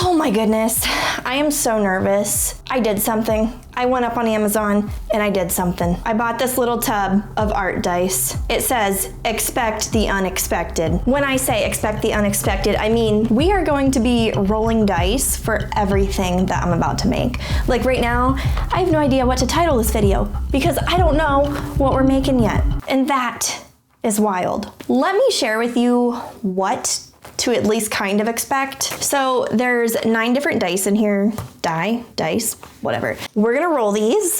Oh my goodness, I am so nervous. I did something. I went up on Amazon and I did something. I bought this little tub of art dice. It says, expect the unexpected. When I say expect the unexpected, I mean we are going to be rolling dice for everything that I'm about to make. Like right now, I have no idea what to title this video because I don't know what we're making yet. And that is wild. Let me share with you what to at least kind of expect. So there's 9 different dice in here. Dice, whatever. We're gonna roll these.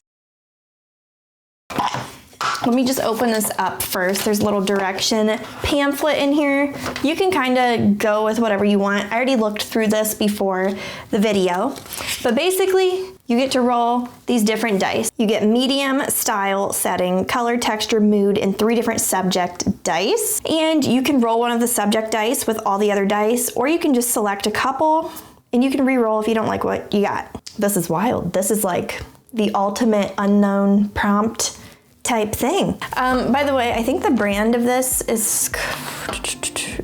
Let me just open this up first. There's a little direction pamphlet in here. You can kind of go with whatever you want. I already looked through this before the video, but basically you get to roll these different dice. You get medium, style, setting, color, texture, mood, and 3 different subject dice. And you can roll one of the subject dice with all the other dice, or you can just select a couple and you can re-roll if you don't like what you got. This is wild. This is like the ultimate unknown prompt type thing. By the way, I think the brand of this is,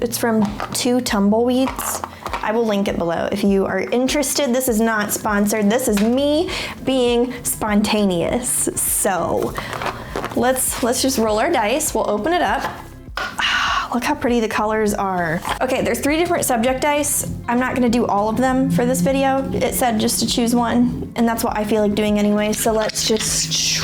it's from 2 Tumbleweeds. I will link it below if you are interested. This is not sponsored. This is me being spontaneous. So let's just roll our dice. We'll open it up. Look how pretty the colors are. Okay, there's 3 different subject dice. I'm not gonna do all of them for this video. It said just to choose one, and that's what I feel like doing anyway. So let's just,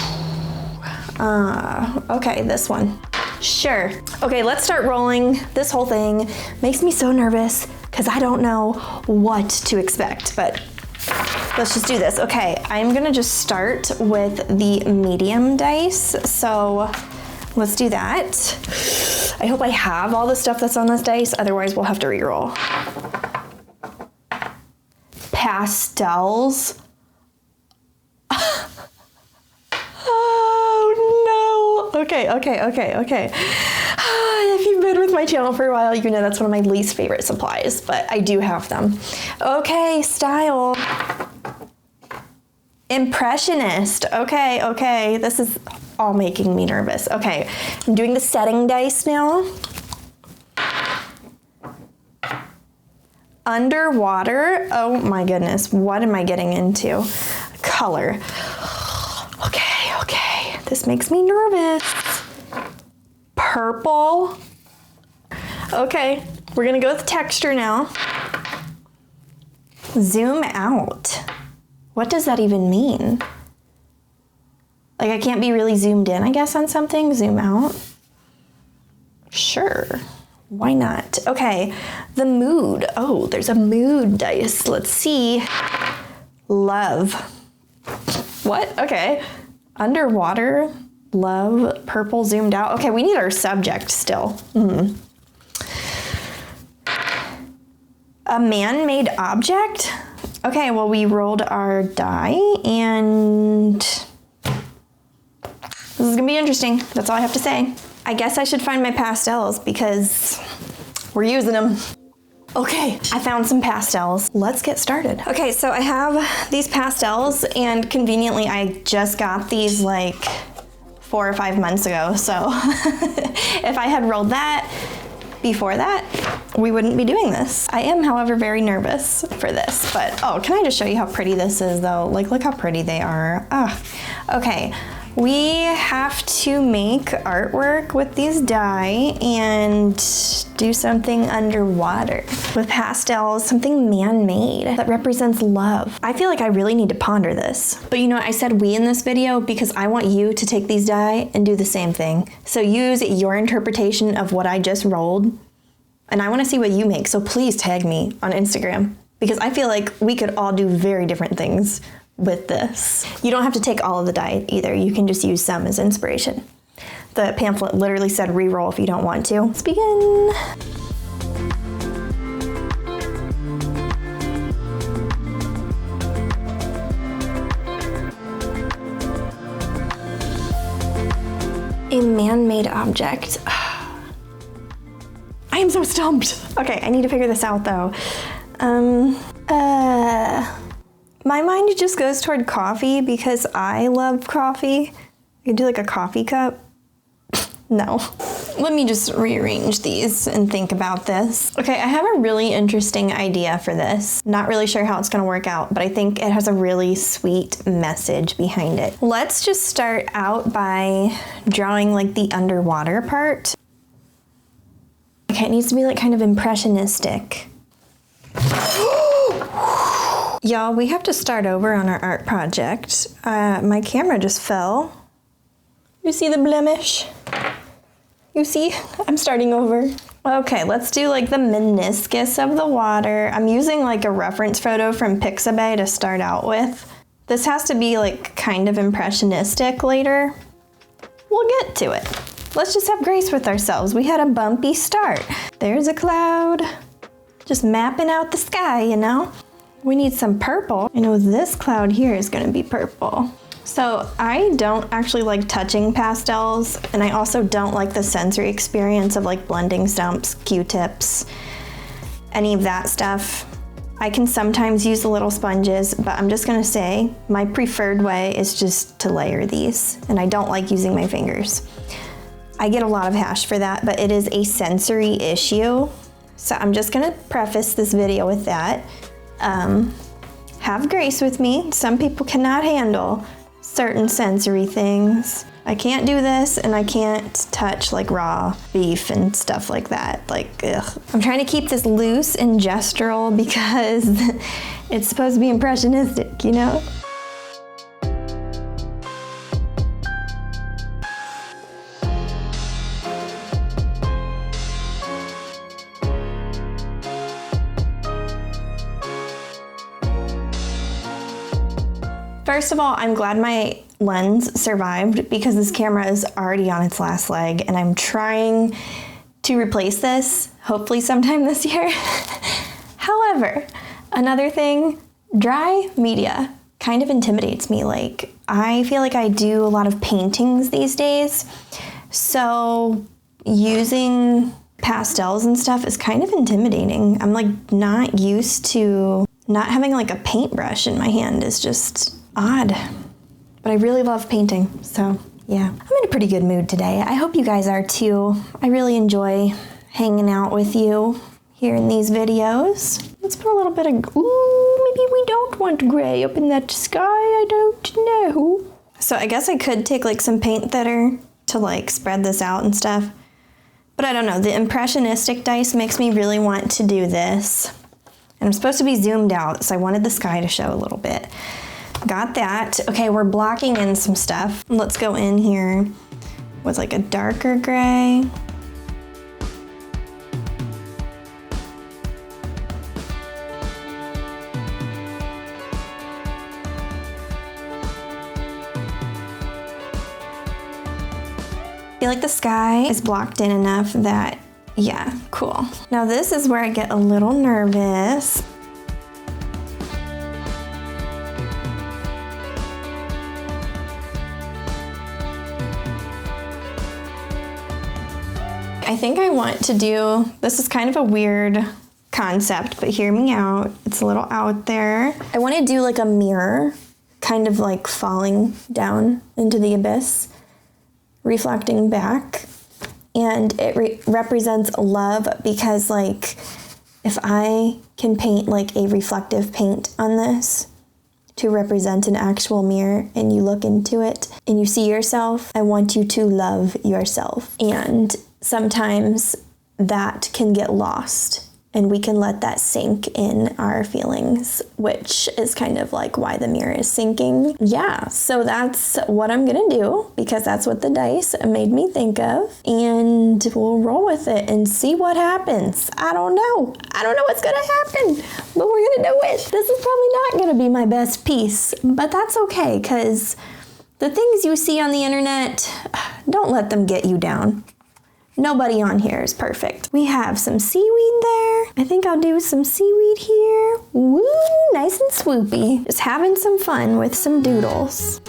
okay, this one. Sure. Okay, let's start rolling. This whole thing makes me so nervous because I don't know what to expect, but let's just do this. Okay, I'm gonna just start with the medium dice. So let's do that. I hope I have all the stuff that's on this dice, otherwise we'll have to re-roll. Pastels. Oh no. Okay. If you've been with my channel for a while, you know that's one of my least favorite supplies, but I do have them. Okay, style. Impressionist. Okay. This is all making me nervous. Okay, I'm doing the setting dice now. Underwater. Oh my goodness, what am I getting into? Color. Okay. This makes me nervous. Purple. Okay, we're gonna go with texture now. Zoom out. What does that even mean? Like I can't be really zoomed in, I guess, on something. Zoom out. Sure, why not? Okay, the mood. Oh, there's a mood dice. Let's see. Love. What? Okay. Underwater, love, purple, zoomed out. Okay, we need our subject still. A man-made object? Okay, well, we rolled our die and this is gonna be interesting. That's all I have to say. I guess I should find my pastels because we're using them. Okay, I found some pastels. Let's get started. Okay, so I have these pastels and conveniently I just got these like 4 or 5 months ago. So if I had rolled that before that, we wouldn't be doing this. I am, however, very nervous for this, but oh, can I just show you how pretty this is though? Like, look how pretty they are. Okay. We have to make artwork with these die and do something underwater with pastels, something man-made that represents love. I feel like I really need to ponder this. But you know what, I said we in this video because I want you to take these die and do the same thing. So use your interpretation of what I just rolled, and I want to see what you make. So please tag me on Instagram because I feel like we could all do very different things with this. You don't have to take all of the die either. You can just use some as inspiration. The pamphlet literally said re-roll if you don't want to. Let's begin. A man-made object. I am so stumped. Okay, I need to figure this out though. My mind just goes toward coffee because I love coffee. You could do like a coffee cup. No. Let me just rearrange these and think about this. Okay, I have a really interesting idea for this. Not really sure how it's gonna work out, but I think it has a really sweet message behind it. Let's just start out by drawing like the underwater part. Okay, it needs to be like kind of impressionistic. Y'all, we have to start over on our art project. My camera just fell. You see the blemish? You see? I'm starting over. Okay, let's do like the meniscus of the water. I'm using like a reference photo from Pixabay to start out with. This has to be like kind of impressionistic later. We'll get to it. Let's just have grace with ourselves. We had a bumpy start. There's a cloud. Just mapping out the sky, you know? We need some purple. I know this cloud here is gonna be purple. So I don't actually like touching pastels, and I also don't like the sensory experience of like blending stumps, Q-tips, any of that stuff. I can sometimes use the little sponges, but I'm just gonna say my preferred way is just to layer these, and I don't like using my fingers. I get a lot of hash for that, but it is a sensory issue. So I'm just gonna preface this video with that. Have grace with me. Some people cannot handle certain sensory things. I can't do this, and I can't touch like raw beef and stuff like that. Like, ugh. I'm trying to keep this loose and gestural because it's supposed to be impressionistic, you know? First of all, I'm glad my lens survived because this camera is already on its last leg, and I'm trying to replace this, hopefully sometime this year. However, another thing, dry media kind of intimidates me. Like, I feel like I do a lot of paintings these days, so using pastels and stuff is kind of intimidating. I'm like not used to not having like a paintbrush in my hand. Is just odd, but I really love painting, so yeah. I'm in a pretty good mood today. I hope you guys are too. I really enjoy hanging out with you here in these videos. Let's put a little bit of, ooh, maybe we don't want gray up in that sky, I don't know. So I guess I could take like some paint thinner to like spread this out and stuff, but I don't know. The impressionistic dice makes me really want to do this. And I'm supposed to be zoomed out, so I wanted the sky to show a little bit. Got that. Okay, we're blocking in some stuff. Let's go in here with like a darker gray. I feel like the sky is blocked in enough that, yeah, cool. Now this is where I get a little nervous. I think I want to do, this is kind of a weird concept, but hear me out. It's a little out there. I want to do like a mirror, kind of like falling down into the abyss, reflecting back. And it represents love because like, if I can paint like a reflective paint on this to represent an actual mirror, and you look into it and you see yourself, I want you to love yourself. And sometimes that can get lost, and we can let that sink in our feelings, which is kind of like why the mirror is sinking. Yeah, so that's what I'm gonna do because that's what the dice made me think of, and we'll roll with it and see what happens. I don't know what's gonna happen, but we're gonna do it. This is probably not gonna be my best piece, but that's okay, because the things you see on the internet, don't let them get you down. Nobody on here is perfect. We have some seaweed there. I think I'll do some seaweed here. Woo, nice and swoopy. Just having some fun with some doodles.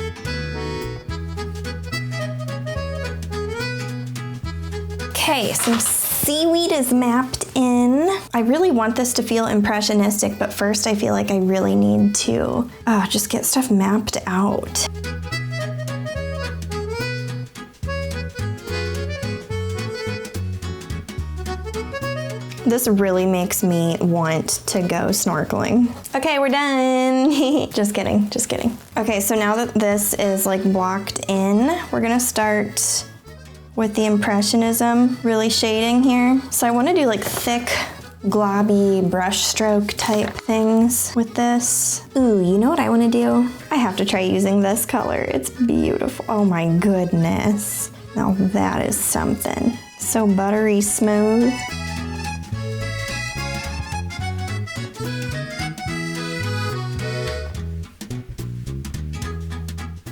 Okay, some seaweed is mapped in. I really want this to feel impressionistic, but first I feel like I really need to just get stuff mapped out. This really makes me want to go snorkeling. Okay, we're done. Just kidding, just kidding. Okay, so now that this is like blocked in, we're gonna start with the Impressionism, really shading here. So I wanna do like thick, globby brush stroke type things with this. Ooh, you know what I wanna do? I have to try using this color. It's beautiful. Oh my goodness. Now that is something. So buttery smooth.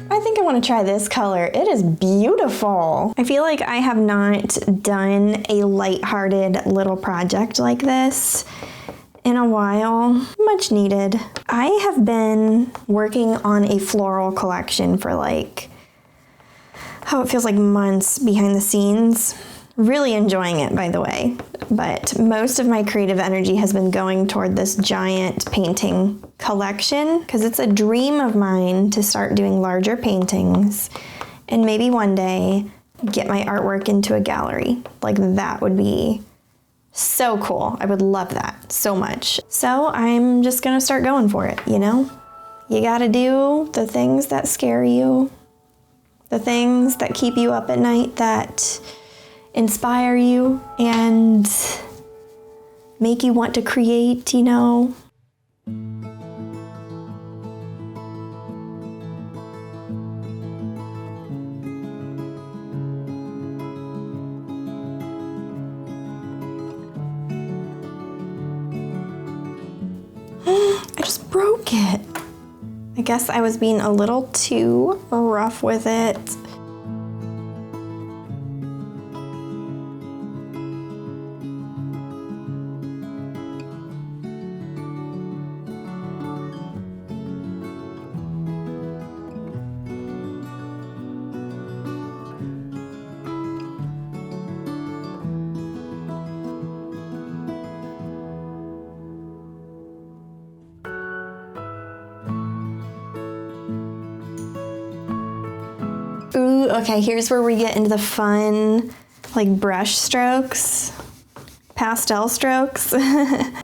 I think I want to try this color. It is beautiful. I feel like I have not done a lighthearted little project like this in a while. Much needed. I have been working on a floral collection for like, oh, it feels like months behind the scenes. Really enjoying it, by the way. But most of my creative energy has been going toward this giant painting collection because it's a dream of mine to start doing larger paintings and maybe one day get my artwork into a gallery. Like that would be so cool. I would love that so much. So I'm just gonna start going for it, you know? You gotta do the things that scare you, the things that keep you up at night, that inspire you and make you want to create, you know? I just broke it. I guess I was being a little too rough with it. Ooh, okay, here's where we get into the fun, like brush strokes, pastel strokes.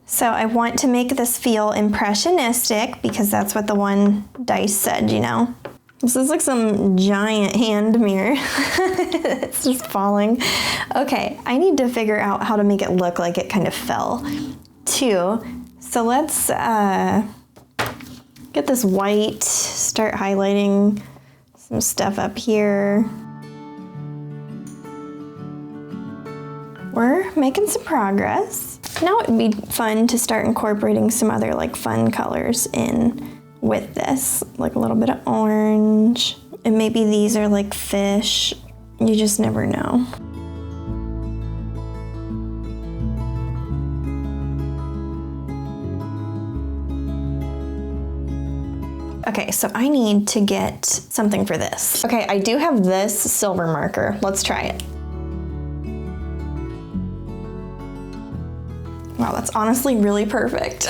So I want to make this feel impressionistic because that's what the one dice said, you know? This is like some giant hand mirror. It's just falling. Okay, I need to figure out how to make it look like it kind of fell too. So let's get this white, start highlighting some stuff up here. We're making some progress. Now it would be fun to start incorporating some other like fun colors in with this, like a little bit of orange. And maybe these are like fish. You just never know. Okay, so I need to get something for this. Okay, I do have this silver marker. Let's try it. Wow, that's honestly really perfect.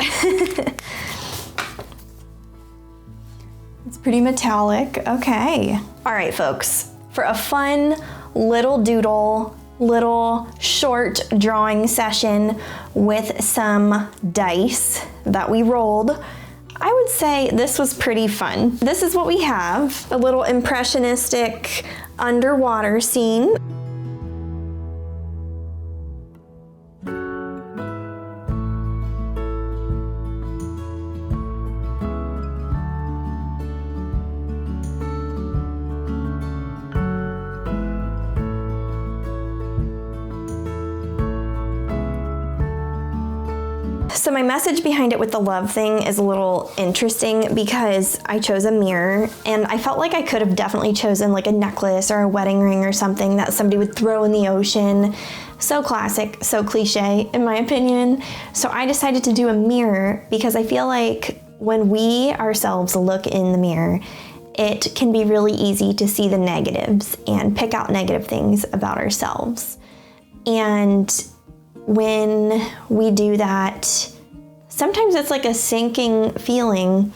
It's pretty metallic. Okay. All right, folks, for a fun little doodle, little short drawing session with some dice that we rolled, I would say this was pretty fun. This is what we have, a little impressionistic underwater scene. So my message behind it with the love thing is a little interesting because I chose a mirror and I felt like I could have definitely chosen like a necklace or a wedding ring or something that somebody would throw in the ocean. So classic, so cliche in my opinion. So I decided to do a mirror because I feel like when we ourselves look in the mirror, it can be really easy to see the negatives and pick out negative things about ourselves. And when we do that, sometimes it's like a sinking feeling.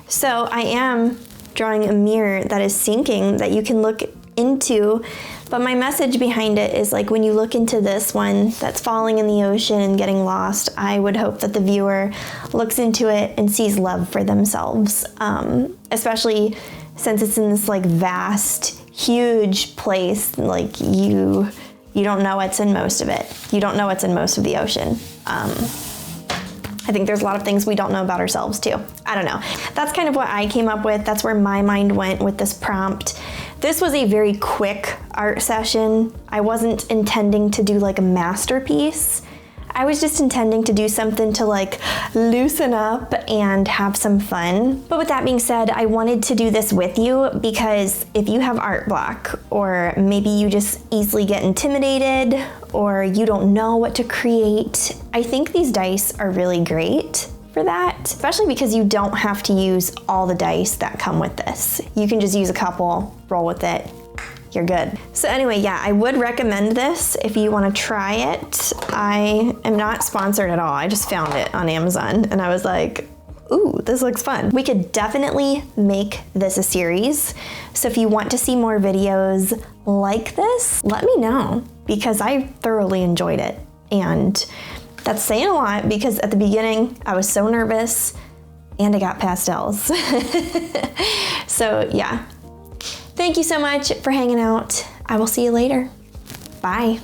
So I am drawing a mirror that is sinking that you can look into But my message behind it is like when you look into this one that's falling in the ocean and getting lost, I would hope that the viewer looks into it and sees love for themselves, especially since it's in this like vast, huge place. Like you don't know what's in most of it. You don't know what's in most of the ocean. I think there's a lot of things we don't know about ourselves too. I don't know. That's kind of what I came up with. That's where my mind went with this prompt. This was a very quick art session. I wasn't intending to do like a masterpiece. I was just intending to do something to like loosen up and have some fun. But with that being said, I wanted to do this with you because if you have art block, or maybe you just easily get intimidated, or you don't know what to create, I think these dice are really great for that, especially because you don't have to use all the dice that come with this. You can just use a couple, roll with it, you're good. So anyway, yeah, I would recommend this if you want to try it. I am not sponsored at all. I just found it on Amazon and I was like, ooh, this looks fun. We could definitely make this a series. So if you want to see more videos like this, let me know because I thoroughly enjoyed it. And that's saying a lot because at the beginning I was so nervous and I got pastels. So yeah. Thank you so much for hanging out. I will see you later. Bye.